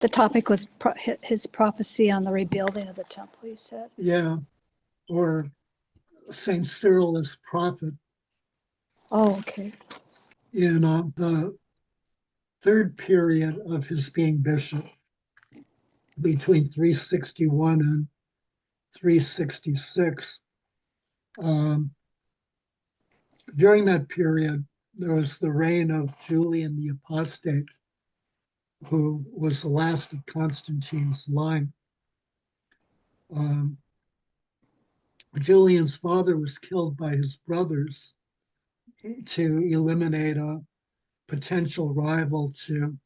The topic was his prophecy on the rebuilding of the temple, you said? Yeah, or Saint Cyril as prophet. Oh, okay. In the third period of his being bishop, between 361 and 366, during that period, there was the reign of Julian the Apostate, who was the last of Constantine's line. Julian's father was killed by his brothers to eliminate a potential rival to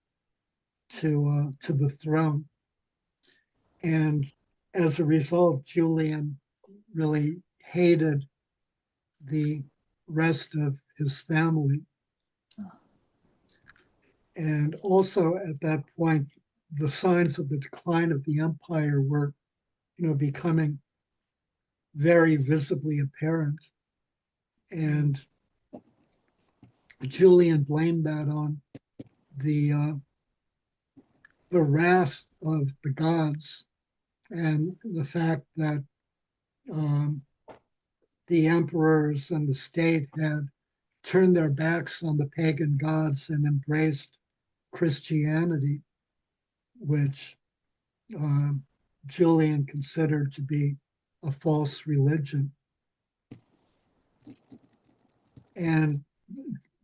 the throne. And as a result, Julian really hated the rest of his family. And also at that point, the signs of the decline of the empire were, becoming very visibly apparent. And Julian blamed that on the wrath of the gods and the fact that the emperors and the state had turned their backs on the pagan gods and embraced Christianity, which Julian considered to be a false religion. And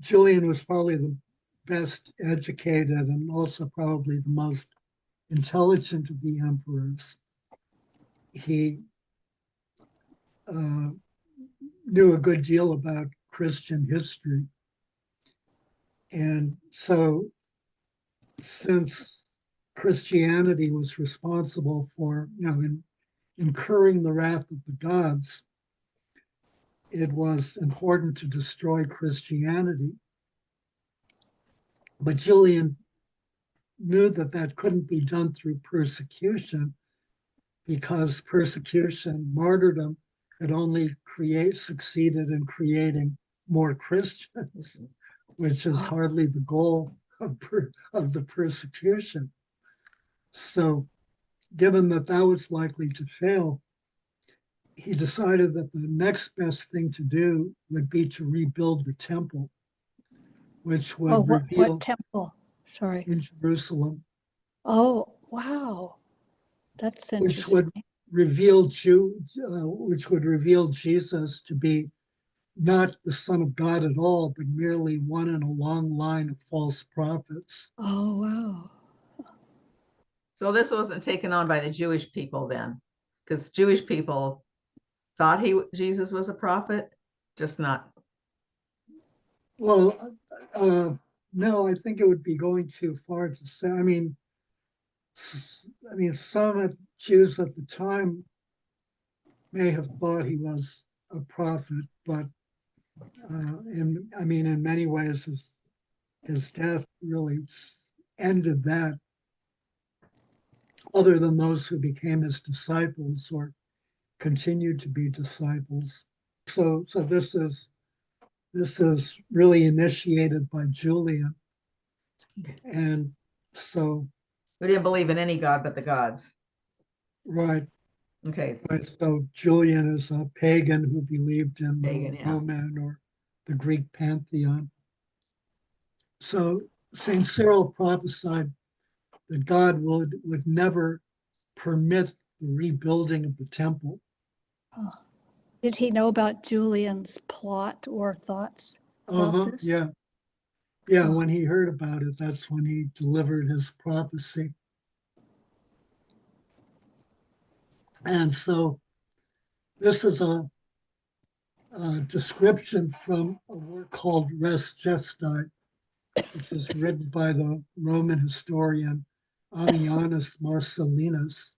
Julian was probably the best educated and also probably the most intelligent of the emperors. He knew a good deal about Christian history. And so, since Christianity was responsible for, incurring the wrath of the gods, it was important to destroy Christianity. But Julian knew that that couldn't be done through persecution, because persecution, martyrdom, had only succeeded in creating more Christians, which is hardly the goal of the persecution. So, given that that was likely to fail, he decided that the next best thing to do would be to rebuild the temple, which would reveal what temple? Sorry. in Jerusalem. Oh, wow. That's interesting. Which would reveal Jesus to be not the Son of God at all, but merely one in a long line of false prophets. Oh, wow. So this wasn't taken on by the Jewish people then, because Jewish people thought Jesus was a prophet, just not. Well, no, I think it would be going too far to say. I mean, some Jews at the time may have thought he was a prophet, but in many ways, his death really ended that. Other than those who became his disciples or continued to be disciples. So this is really initiated by Julian. And so We didn't believe in any god but the gods. right. Okay. Right. So Julian is a pagan who believed in the Yeah. Roman or the Greek pantheon. So Saint Cyril prophesied that God would never permit the rebuilding of the temple. Oh. Did he know about Julian's plot or thoughts about this? Yeah. Yeah, when he heard about it, that's when he delivered his prophecy. And so this is a description from a work called Res Gestae, which is written by the Roman historian Ammianus Marcellinus.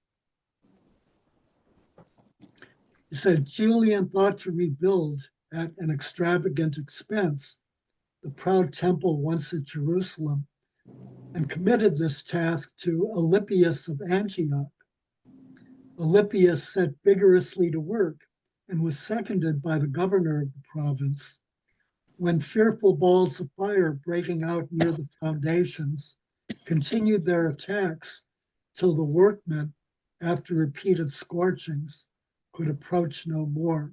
He said, Julian thought to rebuild at an extravagant expense the proud temple once at Jerusalem, and committed this task to Alypius of Antioch. Alypius set vigorously to work and was seconded by the governor of the province. When fearful balls of fire breaking out near the foundations continued their attacks till the workmen, after repeated scorchings, could approach no more,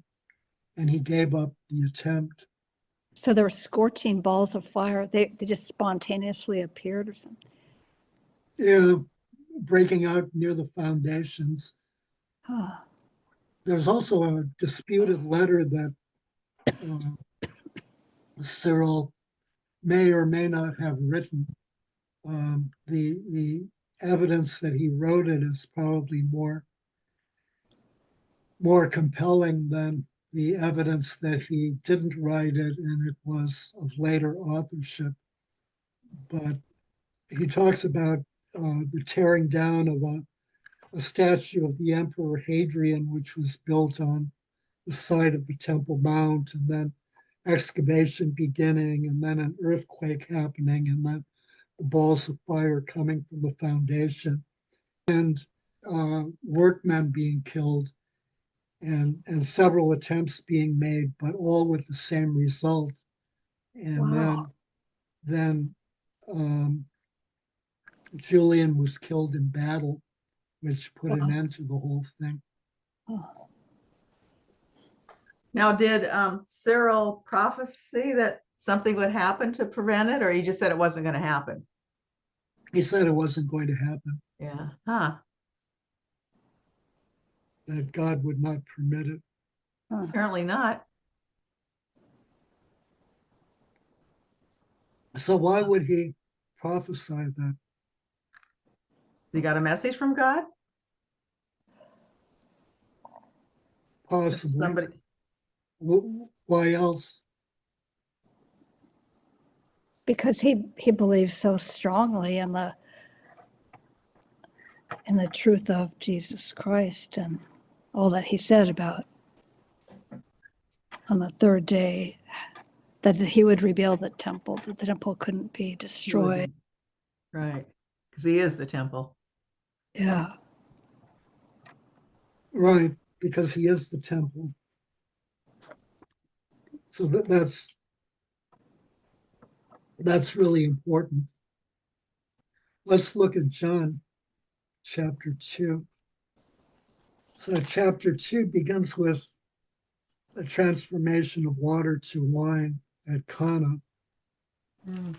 and he gave up the attempt. So there were scorching balls of fire. They just spontaneously appeared or something. Yeah, breaking out near the foundations. Ah, There's also a disputed letter that Cyril may or may not have written. The evidence that he wrote it is probably more compelling than the evidence that he didn't write it and it was of later authorship. But he talks about the tearing down of a statue of the Emperor Hadrian, which was built on the site of the Temple Mount, and then excavation beginning, and then an earthquake happening, and then the balls of fire coming from the foundation, and workmen being killed, and several attempts being made, but all with the same result. And wow. then Julian was killed in battle, which put an Wow. end to the whole thing. Oh. Now, did Cyril prophesy that something would happen to prevent it, or he just said it wasn't going to happen? He said it wasn't going to happen, Yeah. Huh. that God would not permit it. Huh. Apparently not. So why would he prophesy that? He got a message from God? Possibly. Somebody. Why else? Because he believes so strongly in the truth of Jesus Christ and all that he said about on the third day that he would rebuild the temple, that the temple couldn't be destroyed. Right. Because he is the temple. Yeah. Right, because he is the temple. So that's really important. Let's look at John chapter 2. So chapter 2 begins with the transformation of water to wine at Cana. Mm.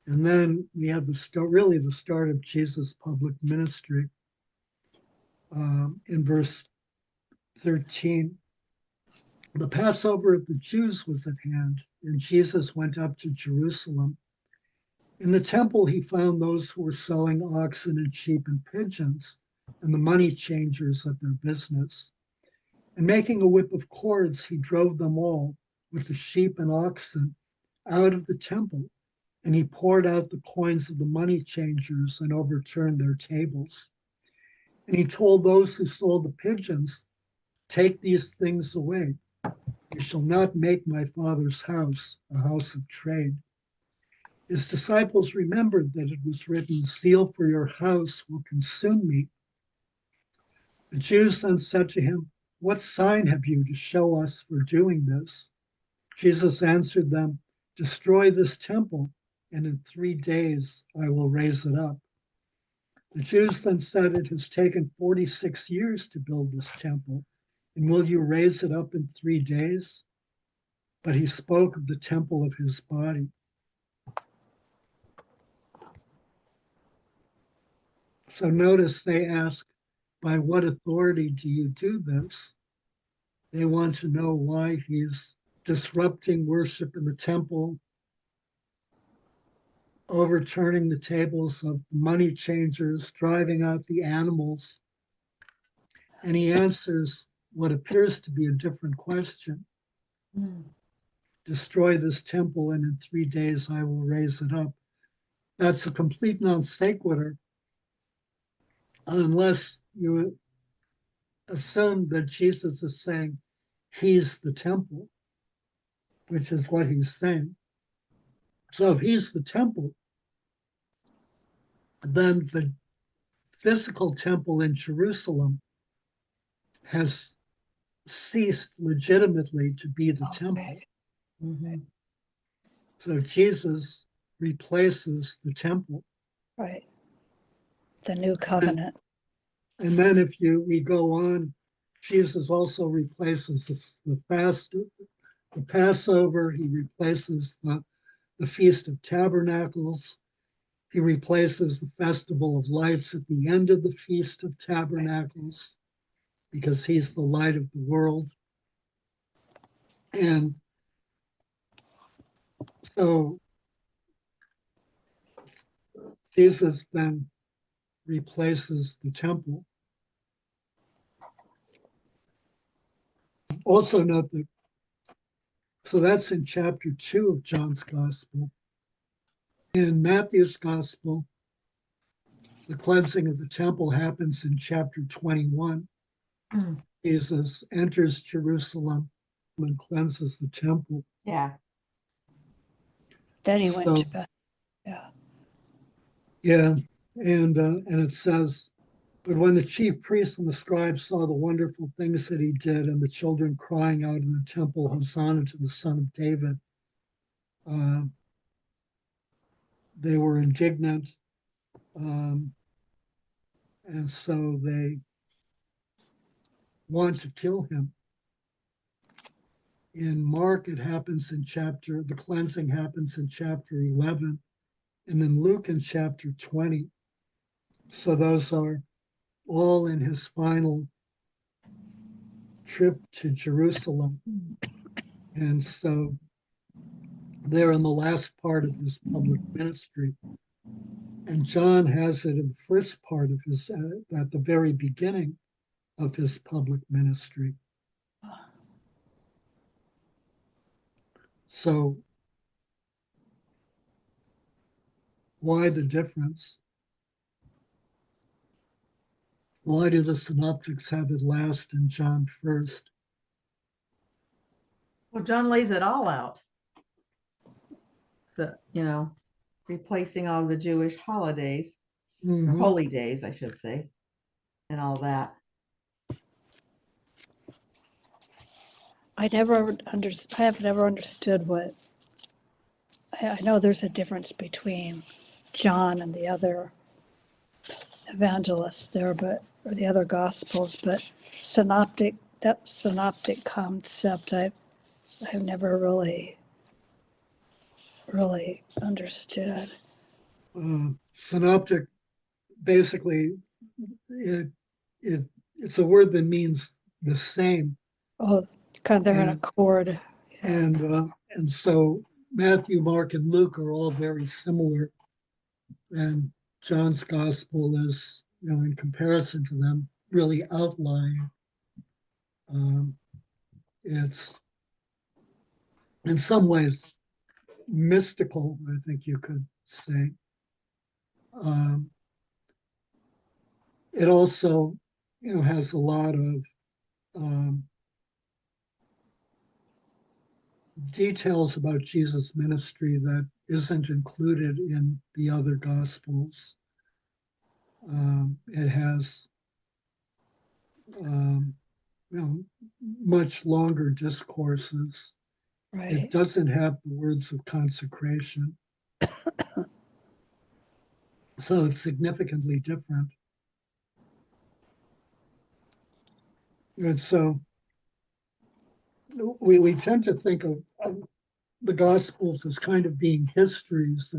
And then we have the start of Jesus' public ministry in verse 13. The Passover of the Jews was at hand, and Jesus went up to Jerusalem. In the temple, he found those who were selling oxen and sheep and pigeons, and the money changers at their business. And making a whip of cords, he drove them all with the sheep and oxen out of the temple, and he poured out the coins of the money changers and overturned their tables. And he told those who sold the pigeons, "Take these things away. You shall not make my Father's house a house of trade." His disciples remembered that it was written, "Zeal for your house will consume me." The Jews then said to him, "What sign have you to show us for doing this?" Jesus answered them, "Destroy this temple, and in 3 days I will raise it up." The Jews then said, "It has taken 46 years to build this temple, and will you raise it up in 3 days?" But he spoke of the temple of his body. So notice they ask, "By what authority do you do this?" They want to know why he's disrupting worship in the temple, overturning the tables of the money changers, driving out the animals. And he answers what appears to be a different question. Mm. Destroy this temple, and in 3 days I will raise it up. That's a complete non sequitur, unless you assume that Jesus is saying he's the temple, which is what he's saying. So if he's the temple, then the physical temple in Jerusalem has ceased legitimately to be the temple. Okay. Mm-hmm. So Jesus replaces the temple. Right. the new covenant. And then if we go on, Jesus also replaces the Passover. He replaces the Feast of Tabernacles. He replaces the Festival of Lights at the end of the Feast of Tabernacles because he's the light of the world. And so Jesus then replaces the temple. Also note that, so that's in chapter 2 of John's Gospel. In Matthew's Gospel, the cleansing of the temple happens in chapter 21. Jesus enters Jerusalem and cleanses the temple. Yeah. Then he went So- to bed. Yeah. Yeah, and it says, but when the chief priests and the scribes saw the wonderful things that he did, and the children crying out in the temple, Hosanna to the Son of David, they were indignant, and so they want to kill him. In Mark, the cleansing happens in chapter 11, and in Luke in chapter 20. So those are all in his final trip to Jerusalem. And so they're in the last part of his public ministry. And John has it in the first part of his, at the very beginning of his public ministry. So why the difference? Why do the synoptics have it last and John first? Well, John lays it all out. Replacing all the Jewish holidays, or Mhm. holy days, I should say, and all that. I have never understood what, I know there's a difference between John and the other evangelists there, or the other gospels, but that synoptic concept, I've never really understood. Synoptic, basically, it's a word that means the same. Oh, kind of they're in Yeah. accord. Yeah. And so Matthew, Mark, and Luke are all very similar. And John's gospel is, in comparison to them, really outlying. It's in some ways mystical, I think you could say. It also, has a lot of details about Jesus' ministry that isn't included in the other gospels. It has, much longer discourses. Right. It doesn't have the words of consecration. So it's significantly different. And so we tend to think of the Gospels as kind of being histories,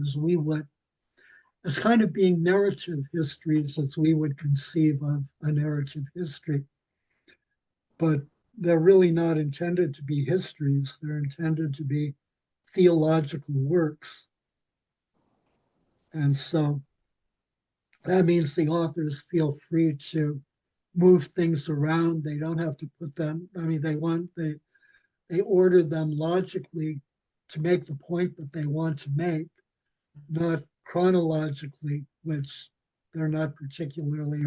as kind of being narrative histories, as we would conceive of a narrative history. But they're really not intended to be histories. They're intended to be theological works. And so that means the authors feel free to move things around. They don't have to put them, they order them logically to make the point that they want to make, not chronologically, which they're not particularly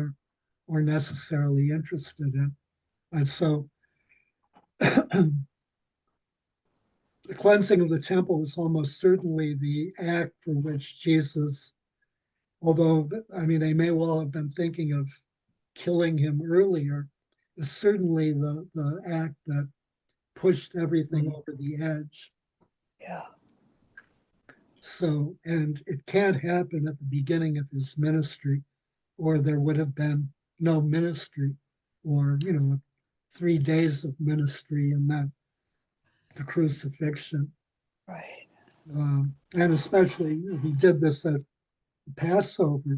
or necessarily interested in. And so the cleansing of the temple is almost certainly the act for which Jesus, although, they may well have been thinking of killing him earlier, is certainly the act that pushed everything over the edge. Yeah. So, and it can't happen at the beginning of his ministry or there would have been no ministry, or 3 days of ministry and then the crucifixion. Right. And especially he did this at Passover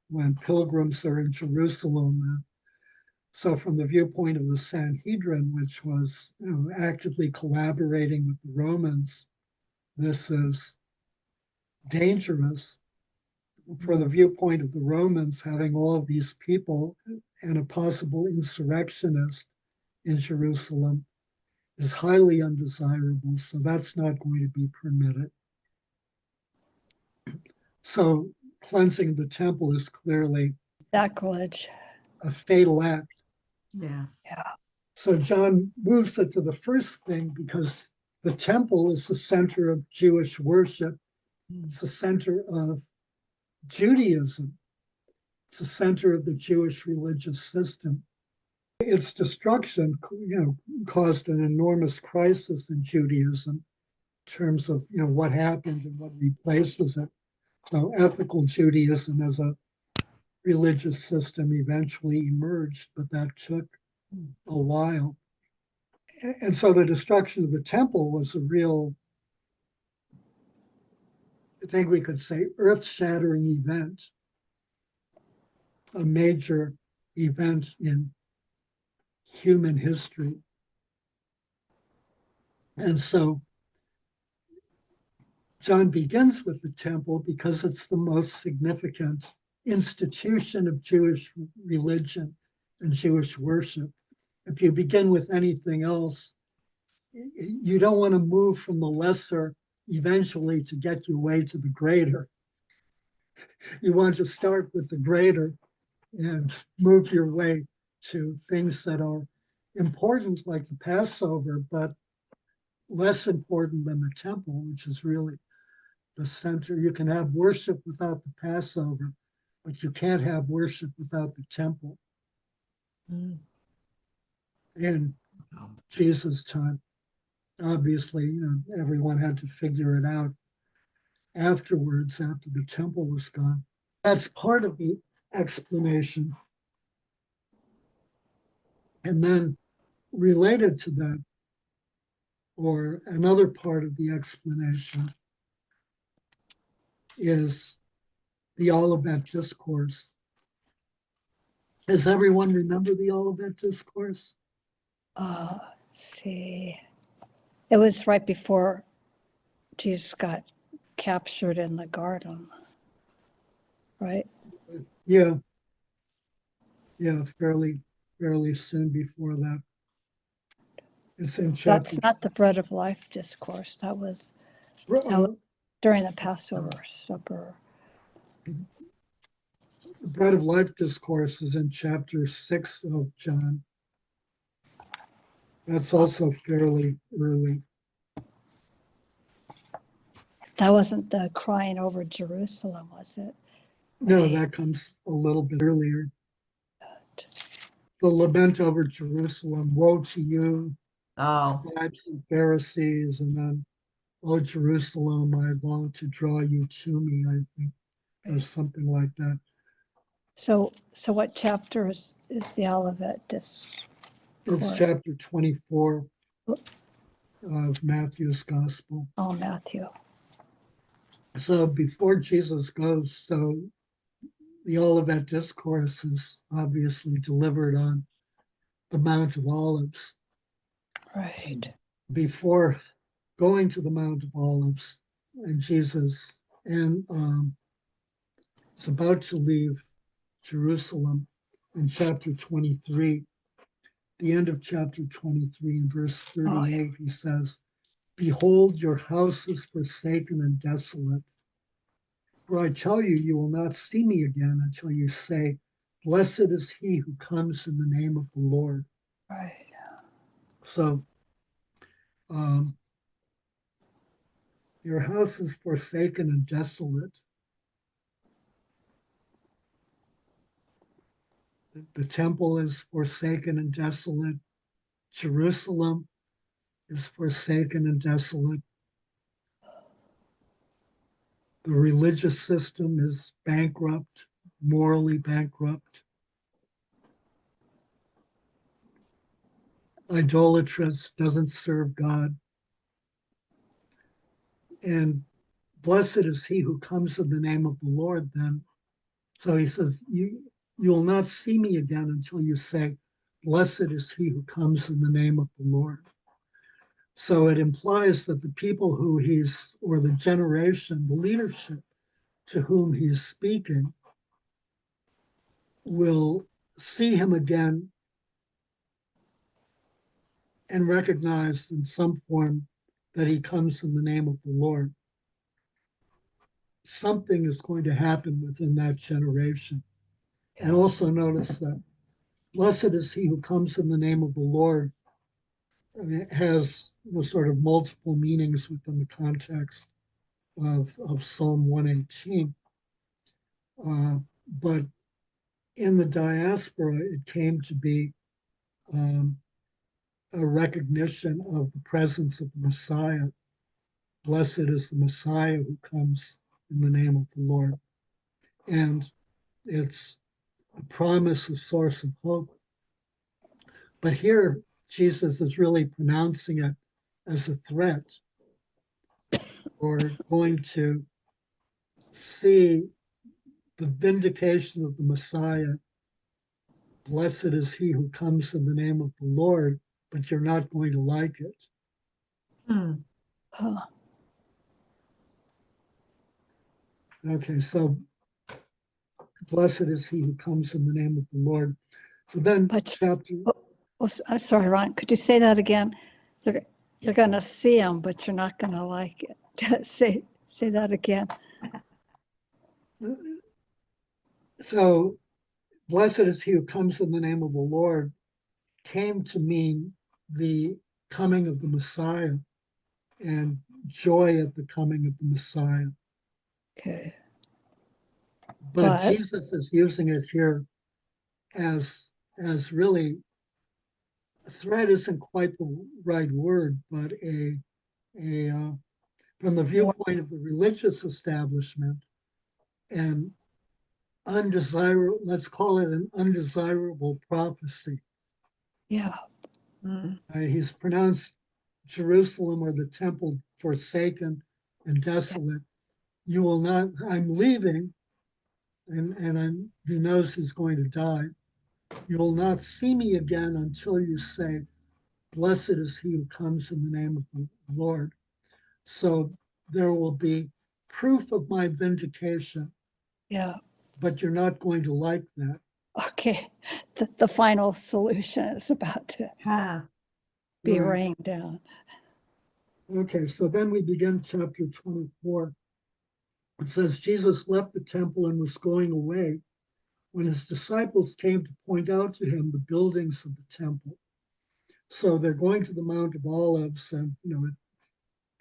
when pilgrims are in Jerusalem. So from the viewpoint of the Sanhedrin, which was actively collaborating with the Romans, this is dangerous. For the viewpoint of the Romans, having all of these people and a possible insurrectionist in Jerusalem is highly undesirable. So that's not going to be permitted. So cleansing the temple is clearly Sacrilege. a fatal act. Yeah. Yeah. So John moves it to the first thing because the temple is the center of Jewish worship. It's the center of Judaism. It's the center of the Jewish religious system. Its destruction, caused an enormous crisis in Judaism in terms of, what happened and what replaces it. So ethical Judaism as a religious system eventually emerged, but that took a while. And so the destruction of the temple was a real, I think we could say, earth-shattering event, a major event in human history. And so John begins with the temple because it's the most significant institution of Jewish religion and Jewish worship. If you begin with anything else, you don't want to move from the lesser eventually to get your way to the greater. You want to start with the greater and move your way to things that are important, like the Passover, but less important than the temple, which is really the center. You can have worship without the Passover, but you can't have worship without the temple. In Jesus' time, obviously, everyone had to figure it out afterwards, after the temple was gone. That's part of the explanation. And then related to that, or another part of the explanation, is the Olivet Discourse. Does everyone remember the Olivet Discourse? Let's see. It was right before Jesus got captured in the garden, right? Yeah, fairly soon before that. It's in chapter. That's not the bread of life discourse. That was during the Passover supper. The bread of life discourse is in chapter 6 of John. That's also fairly early. That wasn't the crying over Jerusalem, was it? No, that comes a little bit earlier. The lament over Jerusalem, woe to you, scribes and Pharisees, and then, oh, Jerusalem, I long to draw you to me, I think, or something like that. So what chapter is the Olivet Discourse? It's chapter 24 of Matthew's Gospel. Oh, Matthew. So before Jesus goes, so the Olivet Discourse is obviously delivered on the Mount of Olives. Right. Before going to the Mount of Olives, and Jesus is about to leave Jerusalem in chapter 23, the end of chapter 23 in verse 38, he says, behold, your house is forsaken and desolate. For I tell you, you will not see me again until you say, blessed is he who comes in the name of the Lord. Right. So, your house is forsaken and desolate. The temple is forsaken and desolate. Jerusalem is forsaken and desolate. The religious system is bankrupt morally bankrupt, idolatrous, doesn't serve God. And blessed is he who comes in the name of the Lord then. So he says, you'll not see me again until you say, blessed is he who comes in the name of the Lord. So it implies that the people who he's, or the generation, the leadership to whom he's speaking, will see him again and recognize in some form that he comes in the name of the Lord. Something is going to happen within that generation. And also notice that blessed is he who comes in the name of the Lord. I mean, it has sort of multiple meanings within the context of Psalm 118. But in the diaspora, it came to be a recognition of the presence of the Messiah. Blessed is the Messiah who comes in the name of the Lord. And it's a promise, a source of hope. But here, Jesus is really pronouncing it as a threat. We're going to see the vindication of the Messiah. Blessed is he who comes in the name of the Lord, but you're not going to like it. Oh, Okay, so blessed is he who comes in the name of the Lord. So then, But- chapter. I'm sorry, Ron, could you say that again? You're going to see him, but you're not going to like it. Say that again. So, blessed is he who comes in the name of the Lord came to mean the coming of the Messiah and joy at the coming of the Messiah. Okay. But But- Jesus is using it here as really, a threat isn't quite the right word, but from the viewpoint of the religious establishment, an undesirable, let's call it an undesirable prophecy. Yeah. He's pronounced Jerusalem or the temple forsaken and desolate. You will not, I'm leaving, and he knows he's going to die. You will not see me again until you say, blessed is he who comes in the name of the Lord. So there will be proof of my vindication, Yeah. but you're not going to like that. Okay. The final solution is about to be Right. rained down. Okay, so then we begin chapter 24. It says, Jesus left the temple and was going away when his disciples came to point out to him the buildings of the temple. So they're going to the Mount of Olives, and it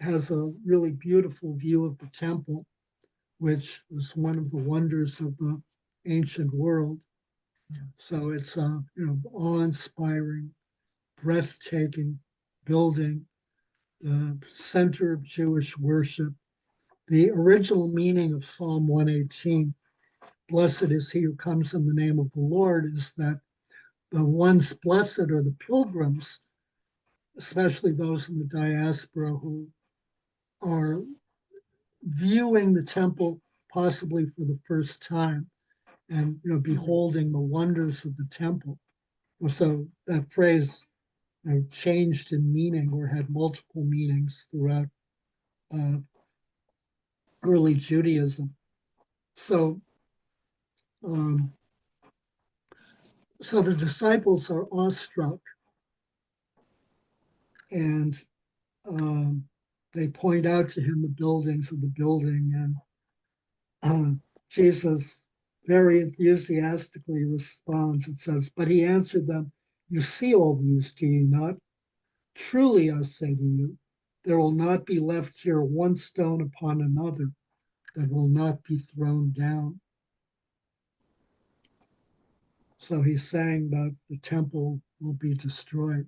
has a really beautiful view of the temple, which was one of the wonders of the ancient world. So it's awe-inspiring, breathtaking building, the center of Jewish worship. The original meaning of Psalm 118, blessed is he who comes in the name of the Lord, is that the ones blessed are the pilgrims, especially those in the diaspora who are viewing the temple possibly for the first time and beholding the wonders of the temple. So that phrase changed in meaning or had multiple meanings throughout early Judaism. So the disciples are awestruck, and they point out to him the buildings of the building, and Jesus very enthusiastically responds. It says, but he answered them, you see all these, do you not? Truly, I say to you, there will not be left here one stone upon another that will not be thrown down. So he's saying that the temple will be destroyed.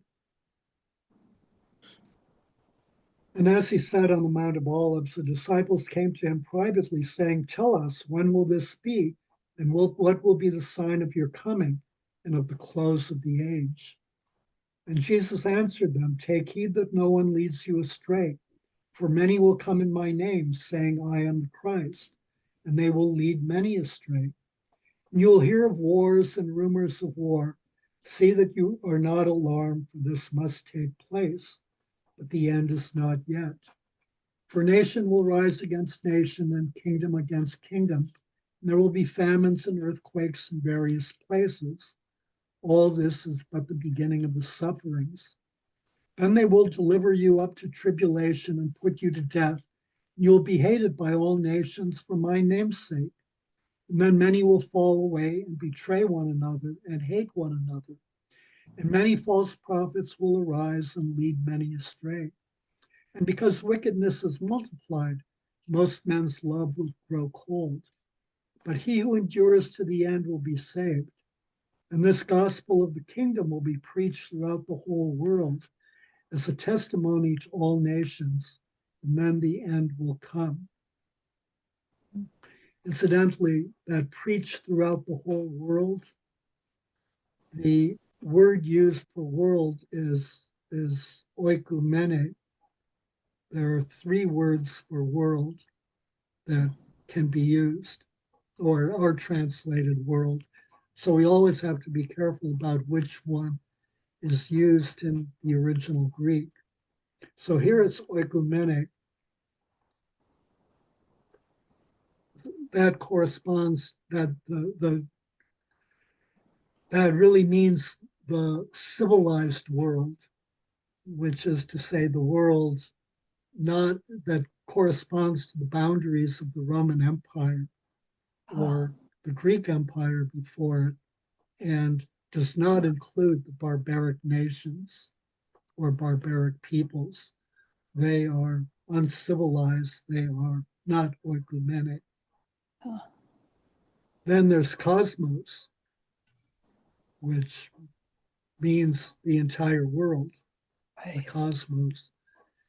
And as he sat on the Mount of Olives, the disciples came to him privately, saying, tell us, when will this be? And what will be the sign of your coming and of the close of the age? And Jesus answered them, take heed that no one leads you astray, for many will come in my name, saying, I am the Christ, and they will lead many astray. And you will hear of wars and rumors of war. See that you are not alarmed, for this must take place, but the end is not yet. For nation will rise against nation and kingdom against kingdom. And there will be famines and earthquakes in various places. All this is but the beginning of the sufferings. Then they will deliver you up to tribulation and put you to death. You will be hated by all nations for my name's sake. And then many will fall away and betray one another and hate one another. And many false prophets will arise and lead many astray. And because wickedness is multiplied, most men's love will grow cold. But he who endures to the end will be saved. And this gospel of the kingdom will be preached throughout the whole world as a testimony to all nations, and then the end will come. Incidentally, that preached throughout the whole world, the word used for world is oikumene. There are 3 words for world that can be used or are translated world. So we always have to be careful about which one is used in the original Greek. So here it's oikumene. That corresponds, that that really means the civilized world, which is to say the world not that corresponds to the boundaries of the Roman Empire or the Greek Empire before it, and does not include the barbaric nations or barbaric peoples. They are uncivilized. They are not oikumenic. Then there's cosmos, which means the entire world, the Right. cosmos.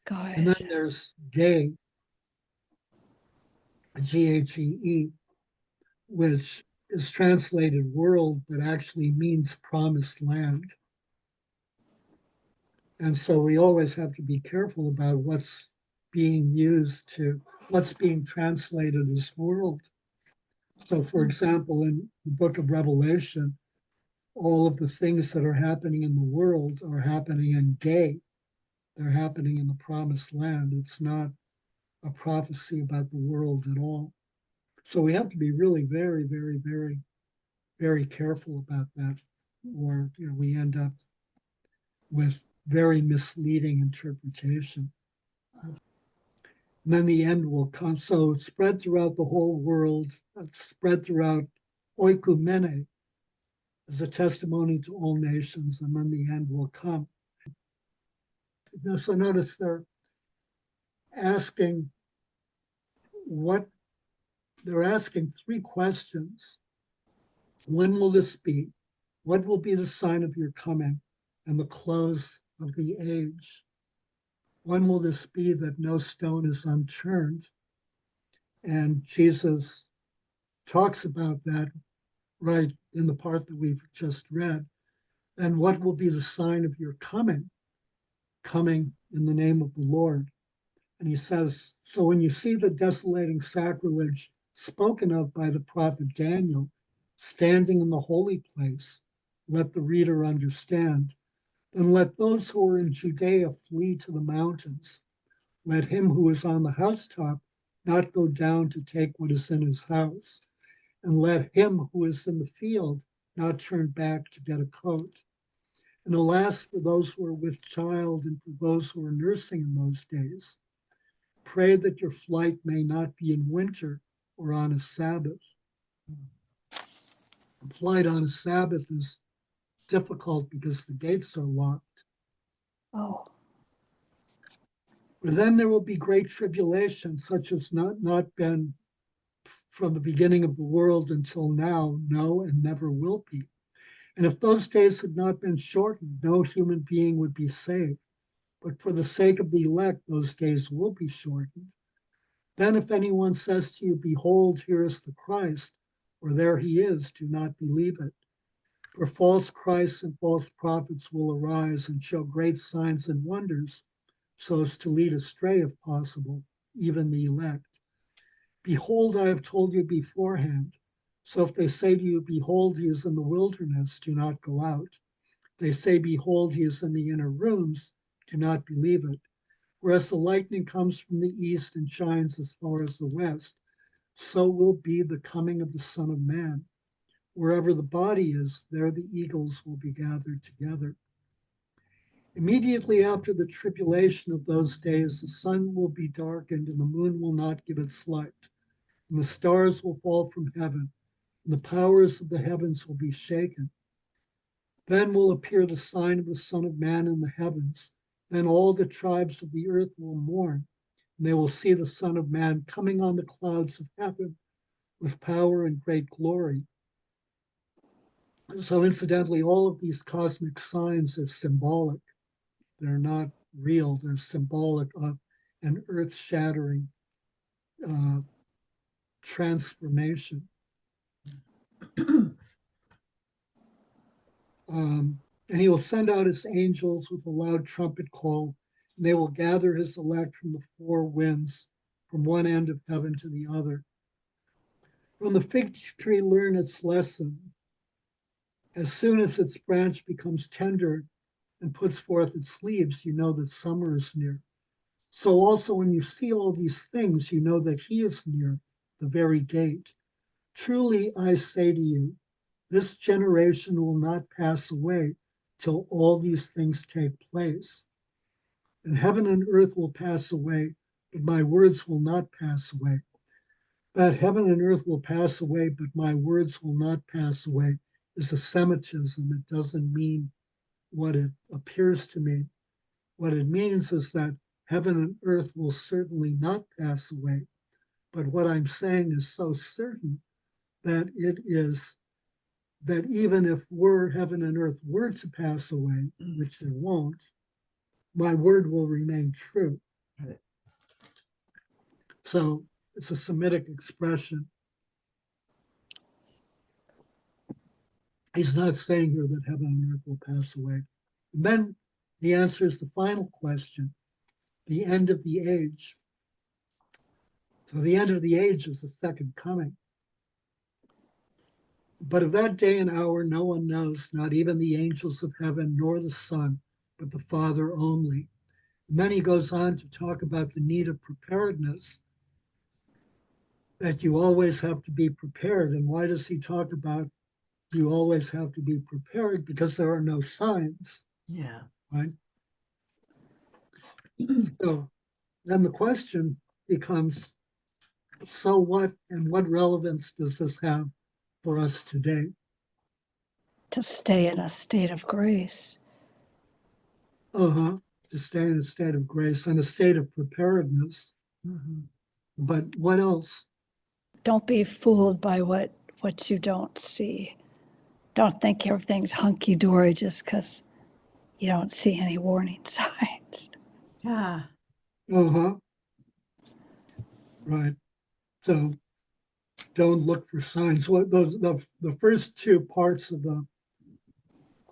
Guys. And then there's gay, G-H-E-E, which is translated world, but actually means promised land. And so we always have to be careful about what's being what's being translated as world. So for example, in the book of Revelation, all of the things that are happening in the world are happening in gay. They're happening in the promised land. It's not a prophecy about the world at all. So we have to be really very, very, very, very careful about that, or we end up with very misleading interpretation. And then the end will come. So spread throughout the whole world, spread throughout oikumene as a testimony to all nations, and then the end will come. So notice they're asking they're asking 3 questions. When will this be? What will be the sign of your coming and the close of the age? When will this be that no stone is unturned? And Jesus talks about that right in the part that we've just read. And what will be the sign of your coming in the name of the Lord? And he says, so when you see the desolating sacrilege spoken of by the prophet Daniel standing in the holy place, let the reader understand. Then let those who are in Judea flee to the mountains. Let him who is on the housetop not go down to take what is in his house. And let him who is in the field not turn back to get a coat. And alas, for those who are with child and for those who are nursing in those days. Pray that your flight may not be in winter or on a Sabbath. A flight on a Sabbath is difficult because the gates are locked. Oh, For then there will be great tribulation, such as not been from the beginning of the world until now, no, and never will be. And if those days had not been shortened, no human being would be saved. But for the sake of the elect, those days will be shortened. Then if anyone says to you, behold, here is the Christ, or there he is, do not believe it. For false Christs and false prophets will arise and show great signs and wonders, so as to lead astray, if possible, even the elect. Behold, I have told you beforehand. So if they say to you, behold, he is in the wilderness, do not go out. If they say, behold, he is in the inner rooms, do not believe it. Whereas the lightning comes from the east and shines as far as the west, so will be the coming of the Son of Man. Wherever the body is, there the eagles will be gathered together. Immediately after the tribulation of those days, the sun will be darkened and the moon will not give its light, and the stars will fall from heaven, and the powers of the heavens will be shaken. Then will appear the sign of the Son of Man in the heavens. Then all the tribes of the earth will mourn, and they will see the Son of Man coming on the clouds of heaven with power and great glory. So incidentally, all of these cosmic signs are symbolic. They're not real. They're symbolic of an earth-shattering transformation. And he will send out his angels with a loud trumpet call, and they will gather his elect from the four winds, from one end of heaven to the other. From the fig tree learn its lesson. As soon as its branch becomes tender and puts forth its leaves, you know that summer is near. So also when you see all these things, you know that he is near the very gate. Truly I say to you, this generation will not pass away till all these things take place. And heaven and earth will pass away, but my words will not pass away. That heaven and earth will pass away, but my words will not pass away is a Semitism. It doesn't mean what it appears to mean. What it means is that heaven and earth will certainly not pass away. But what I'm saying is so certain that it is that even if heaven and earth were to pass away, which they won't, my word will remain true. Right. So it's a Semitic expression. He's not saying here that heaven and earth will pass away. And then he answers the final question, the end of the age. So the end of the age is the second coming. But of that day and hour, no one knows, not even the angels of heaven, nor the Son, but the Father only. And then he goes on to talk about the need of preparedness, that you always have to be prepared. And why does he talk about you always have to be prepared? Because there are no signs, Yeah. right? So then the question becomes, so what, and what relevance does this have for us today? To stay in a state of grace. To stay in a state of grace and a state of preparedness. Mm-hmm. But what else? Don't be fooled by what you don't see. Don't think everything's hunky-dory just because you don't see any warning signs. Yeah. Right. So don't look for signs. What the first two parts of the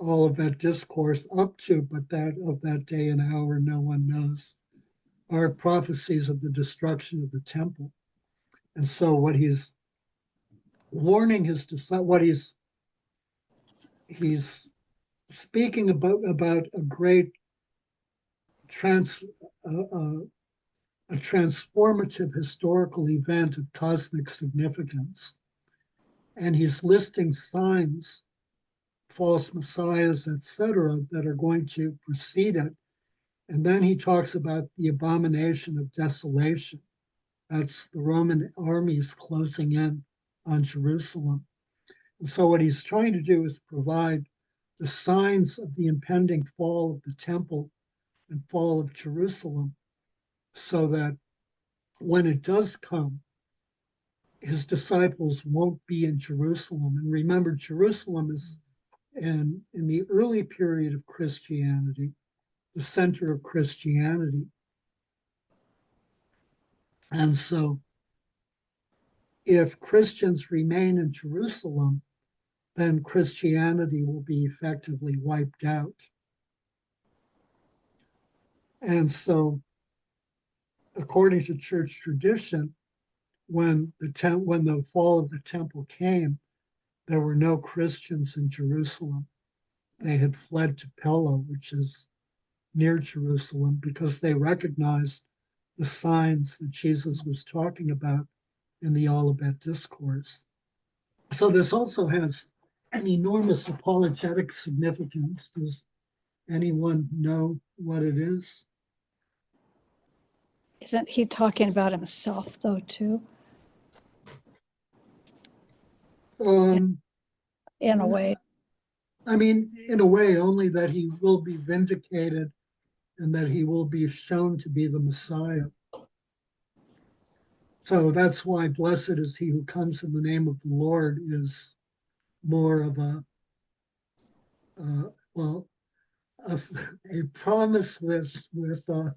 Olivet Discourse up to, but that day and hour no one knows, are prophecies of the destruction of the temple. And so what he's warning his what he's speaking about a great a transformative historical event of cosmic significance. And he's listing signs, false messiahs, etc., that are going to precede it. And then he talks about the abomination of desolation. That's the Roman armies closing in on Jerusalem. And so what he's trying to do is provide the signs of the impending fall of the temple and fall of Jerusalem, so that when it does come, his disciples won't be in Jerusalem. And remember, Jerusalem is in the early period of Christianity, the center of Christianity. And so if Christians remain in Jerusalem, then Christianity will be effectively wiped out. And so, according to church tradition, when the fall of the temple came, there were no Christians in Jerusalem. They had fled to Pella, which is near Jerusalem, because they recognized the signs that Jesus was talking about in the Olivet Discourse. So this also has an enormous apologetic significance. Does anyone know what it is? Isn't he talking about himself, though, too? In a way. I mean, in a way, only that he will be vindicated and that he will be shown to be the Messiah. So that's why blessed is he who comes in the name of the Lord is more of a promise with from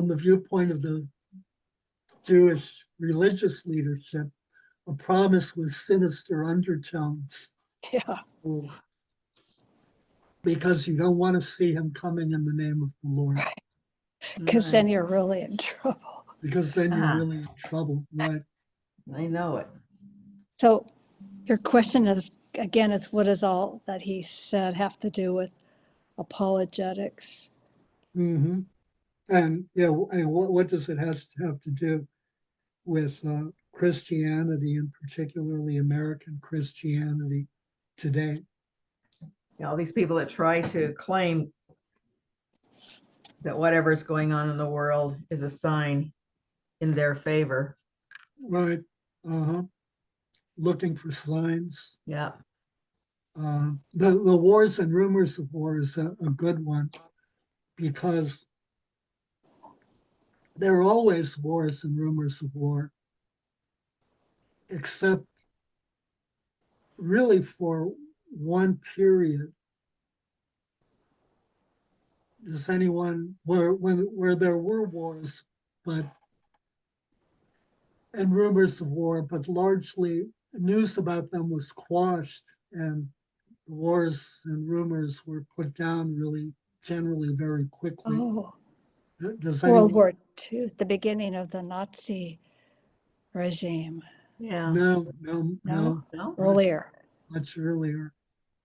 the viewpoint of the Jewish religious leadership, a promise with sinister undertones. Yeah. Because you don't want to see him coming in the name of the Lord. Right. Because then you're really in trouble. Because then you're really in trouble, right? I know it. So your question is, again, is what does all that he said have to do with apologetics? Mm-hmm. And yeah, and what does it have to do with Christianity, and particularly American Christianity today? You know, all these people that try to claim that whatever's going on in the world is a sign in their favor. Right. Uh-huh. Looking for signs. Yeah. The wars and rumors of war is a good one, because there are always wars and rumors of war, except really for one period. Does anyone where there were wars, but and rumors of war, but largely news about them was quashed, and the wars and rumors were put down really generally very quickly. Oh, Does World anyone? War II, the beginning of the Nazi regime. Yeah. No, No? Earlier. much earlier.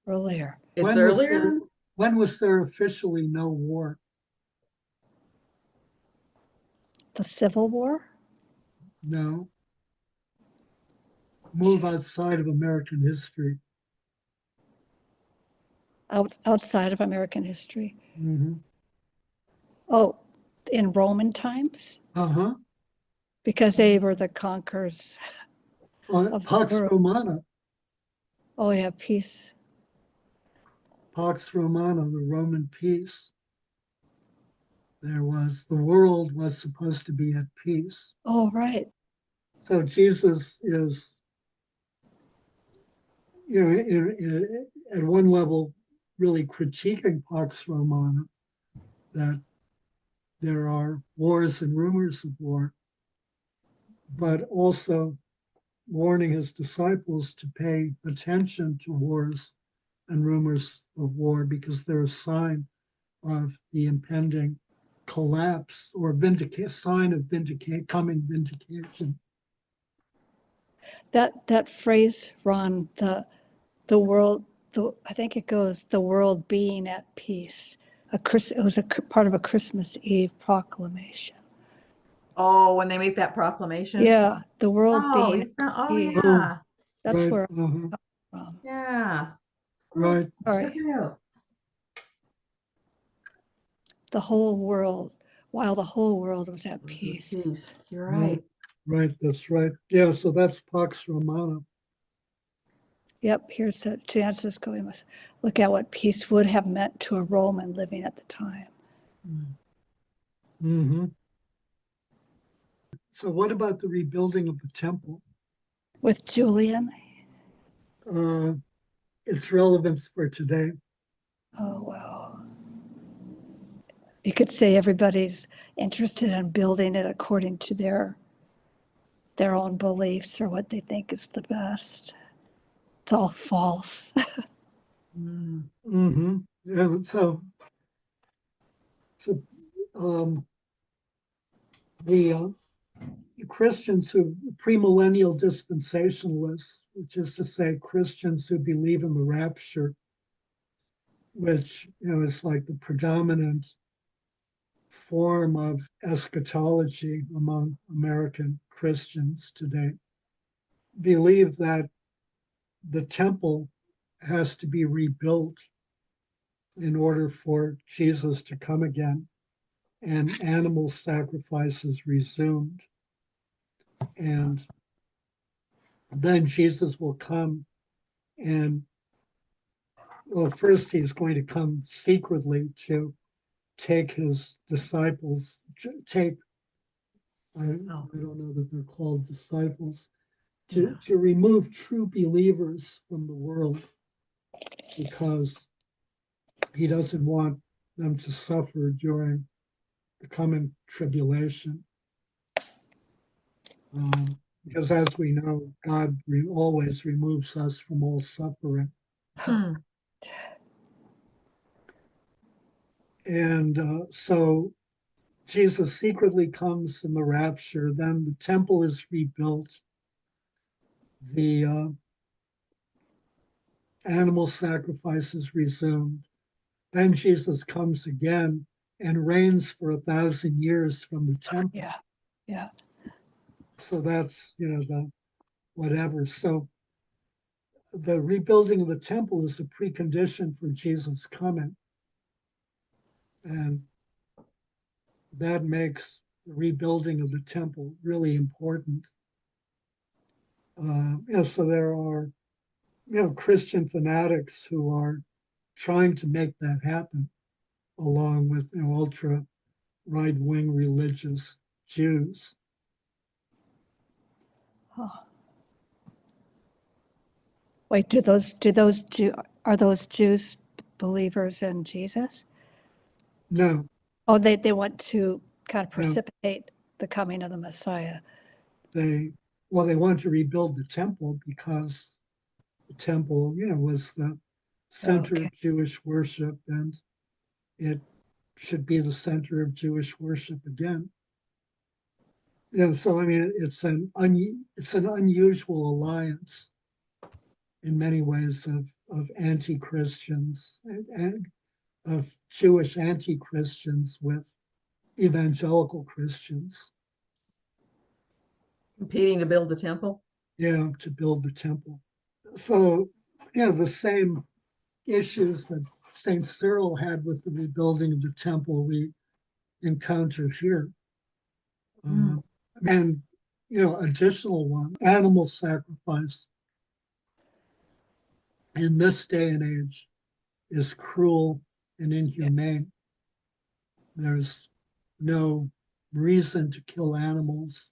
It's When earlier? when was there officially no war? The Civil War? No. Move outside of American history. Outside of American history. Mm-hmm. Oh, in Roman times? Uh-huh. Because they were the conquerors of the Pax world. Romana. Oh, yeah, peace. Pax Romana, the Roman peace. The world was supposed to be at peace. Oh, right. So Jesus is, at one level, really critiquing Pax Romana, that there are wars and rumors of war, but also warning his disciples to pay attention to wars and rumors of war, because they're a sign of the impending collapse or sign of coming vindication. That phrase, Ron, the world, I think it goes, the world being at peace. It was part of a Christmas Eve proclamation. Oh, when they make that proclamation? Yeah, the world Oh, being at peace. yeah. That's Right. where Uh-huh. it comes from. Yeah. Right. All right. The whole world, while the whole world was at peace. Peace. You're right. Right. That's right. Yeah. So that's Pax Romana. Yep, here's the chances going. Look at what peace would have meant to a Roman living at the time. Mm-hmm. So what about the rebuilding of the temple? With Julian? Its relevance for today. Oh, wow. You could say everybody's interested in building it according to their their own beliefs or what they think is the best. It's all false. Mm. Mm-hmm. Yeah, the Christians who premillennial dispensationalists, which is to say Christians who believe in the rapture, which is like the predominant form of eschatology among American Christians today, believe that the temple has to be rebuilt in order for Jesus to come again and animal sacrifices resumed. And then Jesus will come and, well, first he's going to come secretly to take his disciples, I don't know that they're called disciples, to remove true believers from the world, because he doesn't want them to suffer during the coming tribulation. Because as we know, God always removes us from all suffering. Hmm. And so Jesus secretly comes in the rapture, then the temple is rebuilt, the animal sacrifices resumed. Then Jesus comes again and reigns for 1,000 years from the temple. Yeah. Yeah. So that's, the whatever. So the rebuilding of the temple is a precondition for Jesus coming. And that makes the rebuilding of the temple really important. So there are, Christian fanatics who are trying to make that happen, along with ultra right-wing religious Jews. Oh. Wait, are those Jews believers in Jesus? No, Oh, they want to kind of no, precipitate the coming of the Messiah. they want to rebuild the temple because the temple, was the center of Jewish worship, and it should be the center of Jewish worship again. Yeah, so I mean, it's an unusual alliance in many ways of anti-Christians and of Jewish anti-Christians with evangelical Christians. Competing to build the temple. Yeah, to build the temple. So, the same issues that Saint Cyril had with the rebuilding of the temple we encounter here. And, additional one, animal sacrifice in this day and age is cruel and inhumane. There's no reason to kill animals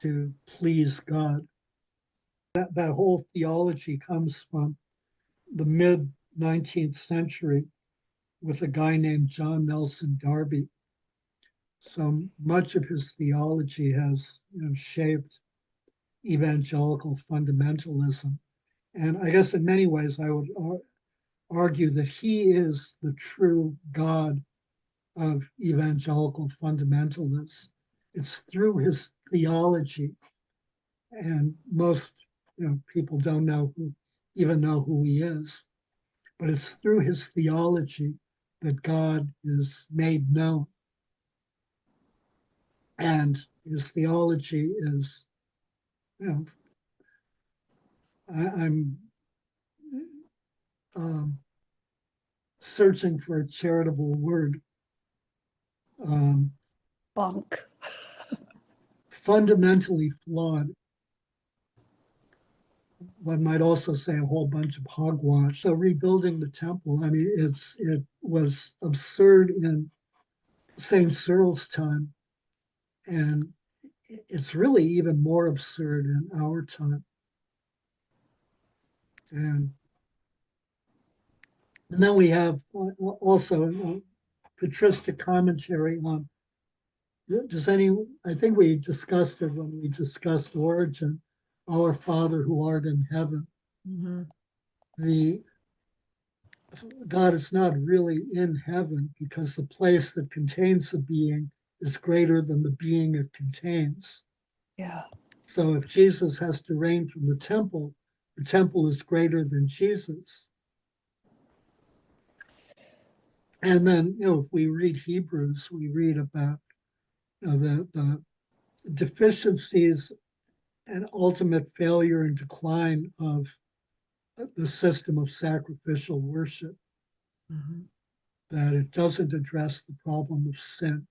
to please God. That whole theology comes from the mid 19th century with a guy named John Nelson Darby. So much of his theology has shaped evangelical fundamentalism. And I guess in many ways, I would argue that he is the true God of evangelical fundamentalists. It's through his theology, and most people don't even know who he is, but it's through his theology that God is made known. And his theology is, I'm searching for a charitable word. Bunk. Fundamentally flawed. One might also say a whole bunch of hogwash. So rebuilding the temple, I mean, it was absurd in Saint Cyril's time, and it's really even more absurd in our time. And then we have also a patristic commentary on Does any, I think we discussed it when we discussed origin, our Father who art in heaven. Mhm. The God is not really in heaven because the place that contains the being is greater than the being it contains. Yeah. So if Jesus has to reign from the temple is greater than Jesus. And then, if we read Hebrews, we read about the deficiencies and ultimate failure and decline of the system of sacrificial worship, Mhm. that it doesn't address the problem of sin.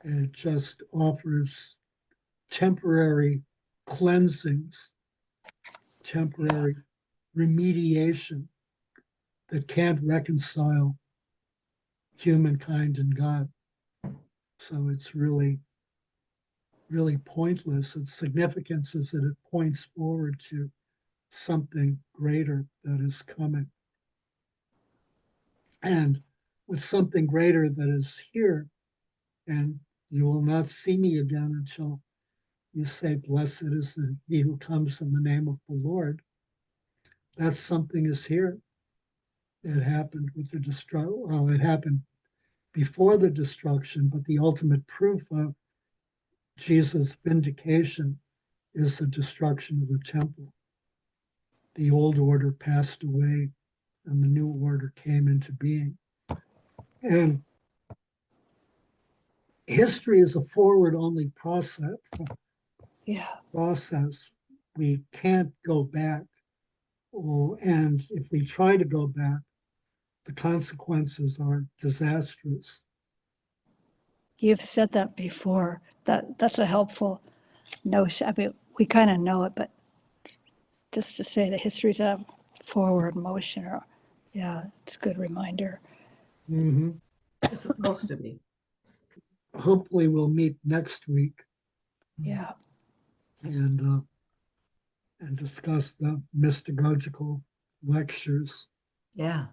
It just offers temporary cleansings, temporary remediation that can't reconcile humankind and God. So it's really, really pointless. Its significance is that it points forward to something greater that is coming. And with something greater that is here, and you will not see me again until you say, blessed is he who comes in the name of the Lord. That something is here. It happened with the destruction. Well, it happened before the destruction, but the ultimate proof of Jesus' vindication is the destruction of the temple. The old order passed away and the new order came into being. And history is a forward-only process. Yeah. We can't go back. And if we try to go back, the consequences are disastrous. You've said that before. That's a helpful notion. I mean, we kind of know it, but just to say that history's a forward motion, or yeah, it's a good reminder. Mm-hmm. It's supposed to be. Hopefully, we'll meet next week Yeah. and discuss the mystagogical lectures. Yeah.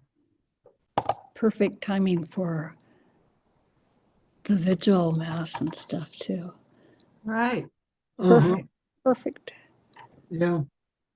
Perfect timing for the vigil mass and stuff too. Right. Uh-huh. Perfect. Perfect. Yeah.